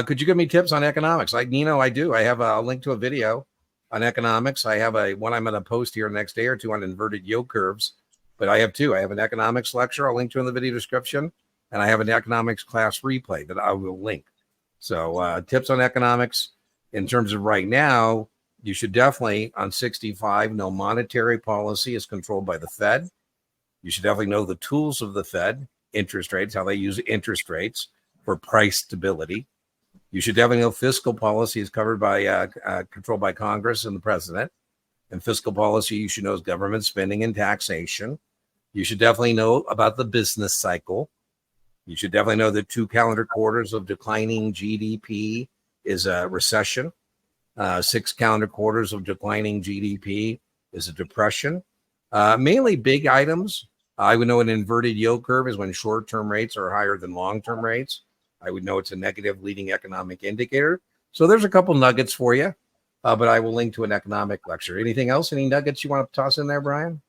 Could you give me tips on economics? Like Nino, I do. I have a link to a video on economics. I have one I'm going to post here next day or two on inverted yield curves. But I have two. I have an economics lecture I'll link to in the video description, and I have an economics class replay that I will link. So tips on economics in terms of right now, you should definitely on 65 know monetary policy is controlled by the Fed. You should definitely know the tools of the Fed, interest rates, how they use interest rates for price stability. You should definitely know fiscal policy is covered by controlled by Congress and the president. And fiscal policy, you should know is government spending and taxation. You should definitely know about the business cycle. You should definitely know that 2 calendar quarters of declining GDP is a recession. 6 calendar quarters of declining GDP is a depression. Mainly big items. I would know an inverted yield curve is when short-term rates are higher than long-term rates. I would know it's a negative leading economic indicator. So there's a couple nuggets for you, but I will link to an economic lecture. Anything else? Any nuggets you want to toss in there, Brian?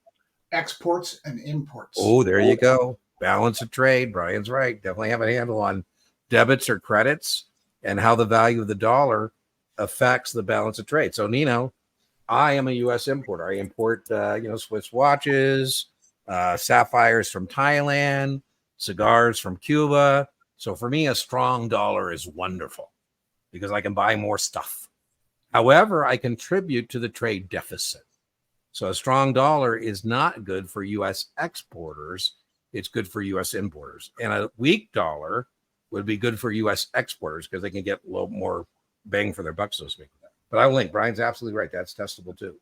Exports and imports. Oh, there you go. Balance of trade. Brian's right. Definitely have a handle on debits or credits and how the value of the dollar affects the balance of trade. So, Nino, I am a U.S. importer. I import, Swiss watches, sapphires from Thailand, cigars from Cuba. So for me, a strong dollar is wonderful because I can buy more stuff. However, I contribute to the trade deficit. So a strong dollar is not good for U.S. exporters. It's good for U.S. importers. And a weak dollar would be good for U.S. exporters because they can get a little more bang for their buck, so to speak. But I'll link. Brian's absolutely right. That's testable too.